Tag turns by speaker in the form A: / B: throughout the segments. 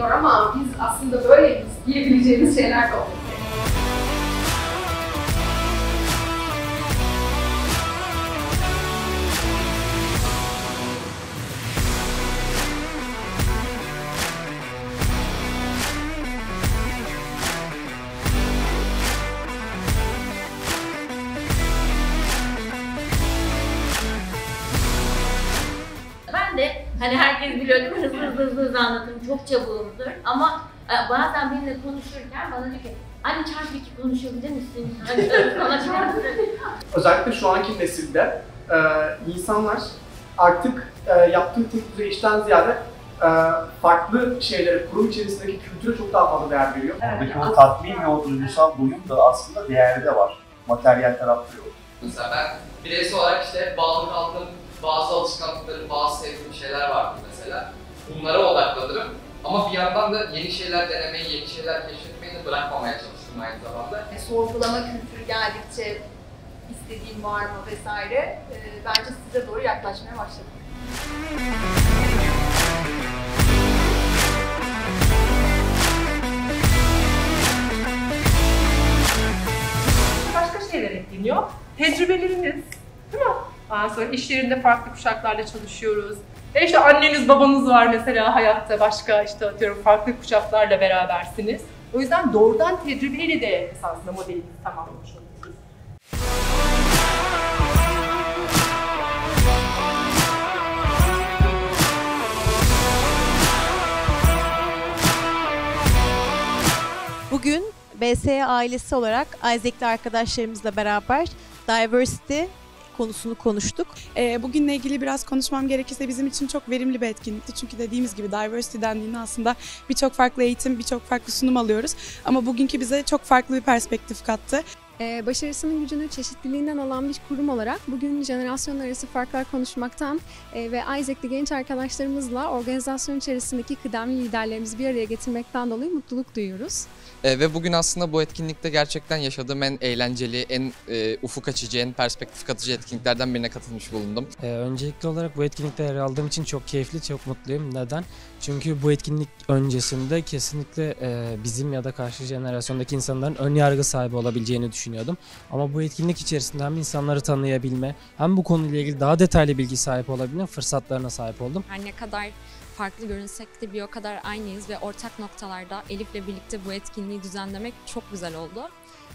A: geliyor ama biz aslında böyleyiz diyebileceğimiz şeyler de oluyor.
B: Hani herkes biliyor değil mi? Hızlı anlatırım, çok çabuğumdur ama bazen benimle konuşurken bana diyor ki anne çarpı 2 konuşabilir misin? Sana çarpı.
C: Özellikle şu anki nesilde insanlar artık yaptığı tek düzey işten ziyade farklı şeylere, kurum içerisindeki kültüre çok daha fazla değer veriyor.
D: Buradaki o tatmin ve o duygusal doyum da aslında değerde de var. Materyal tarafta yok.
E: Mesela ben bireysel olarak işte bağlı kaldığım bazı alışkanlıklarım, bazı sevdiğim şeyler vardır mesela. Bunlara odaklanırım. Ama bir yandan da yeni şeyler denemeyi, yeni şeyler keşfetmeyi de bırakmamaya çalıştım aynı zamanda.
A: Sorgulama kültürü geldikçe istediğim var mı vesaire bence size doğru yaklaşmaya başladım.
F: Başka şeyler ekleniyor. Tecrübeleriniz, değil mi? Ondan sonra iş yerinde farklı kuşaklarla çalışıyoruz. İşte anneniz, babanız var mesela hayatta başka işte atıyorum farklı kuşaklarla berabersiniz. O yüzden doğrudan tecrübeyle de esasında modelimizi tamamlamış oluyoruz.
G: Bugün BSE ailesi olarak Isaac'li arkadaşlarımızla beraber Diversity konusunu konuştuk.
H: Bugünle ilgili biraz konuşmam gerekirse bizim için çok verimli bir etkinlikti. Çünkü dediğimiz gibi diversity dendiğinde aslında birçok farklı eğitim, birçok farklı sunum alıyoruz. Ama bugünkü bize çok farklı bir perspektif kattı.
I: Başarısının gücünü çeşitliliğinden alan bir kurum olarak bugün jenerasyon arası farklar konuşmaktan ve Isaac'li genç arkadaşlarımızla organizasyon içerisindeki kıdemli liderlerimizi bir araya getirmekten dolayı mutluluk duyuyoruz.
E: Ve bugün aslında bu etkinlikte gerçekten yaşadığım en eğlenceli, en ufuk açıcı, en perspektif katıcı etkinliklerden birine katılmış bulundum.
J: Öncelikli olarak bu etkinlikte yer aldığım için çok keyifli, çok mutluyum. Neden? Çünkü bu etkinlik öncesinde kesinlikle bizim ya da karşı jenerasyondaki insanların ön yargı sahibi olabileceğini düşünüyordum. Ama bu etkinlik içerisinde hem insanları tanıyabilme, hem bu konuyla ilgili daha detaylı bilgi sahibi olabilme fırsatlarına sahip oldum.
I: Her ne kadar farklı görünsek de bir o kadar aynıyız ve ortak noktalarda Elif'le birlikte bu etkinliği düzenlemek çok güzel oldu.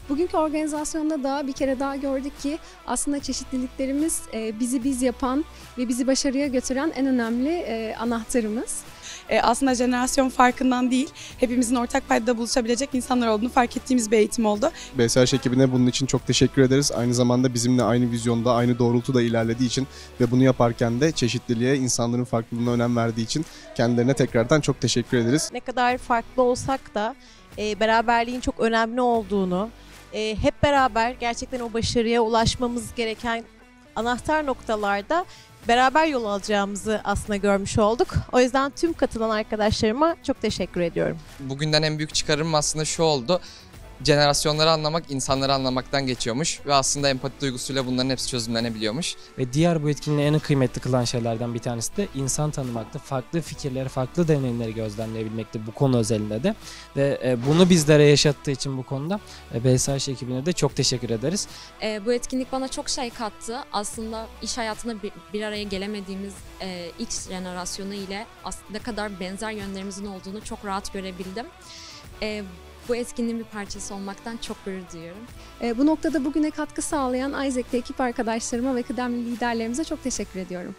I: Bugünkü organizasyonda da bir kere daha gördük ki aslında çeşitliliklerimiz bizi biz yapan ve bizi başarıya götüren en önemli anahtarımız.
H: Aslında jenerasyon farkından değil, hepimizin ortak paydada buluşabilecek insanlar olduğunu fark ettiğimiz bir eğitim oldu.
K: BSH ekibine bunun için çok teşekkür ederiz. Aynı zamanda bizimle aynı vizyonda, aynı doğrultuda ilerlediği için ve bunu yaparken de çeşitliliğe, insanların farklılığına önem verdiği için kendilerine tekrardan çok teşekkür ederiz.
G: Ne kadar farklı olsak da beraberliğin çok önemli olduğunu, hep beraber gerçekten o başarıya ulaşmamız gereken anahtar noktalarda beraber yol alacağımızı aslında görmüş olduk. O yüzden tüm katılan arkadaşlarıma çok teşekkür ediyorum.
E: Bugünden en büyük çıkarımım aslında şu oldu. Jenerasyonları anlamak, insanları anlamaktan geçiyormuş ve aslında empati duygusuyla bunların hepsi çözümlenebiliyormuş.
J: Ve diğer bu etkinliği en kıymetli kılan şeylerden bir tanesi de insan tanımakta, farklı fikirleri, farklı deneyimleri gözlemleyebilmekte bu konu özelinde de. Ve bunu bizlere yaşattığı için bu konuda BSH ekibine de çok teşekkür ederiz.
I: Bu etkinlik bana çok şey kattı. Aslında iş hayatında bir araya gelemediğimiz X jenerasyonu ile aslında ne kadar benzer yönlerimizin olduğunu çok rahat görebildim. Bu etkinliğin bir parçası olmaktan çok gurur duyuyorum. Bu noktada bugüne katkı sağlayan Isaac'li ekip arkadaşlarıma ve kıdemli liderlerimize çok teşekkür ediyorum.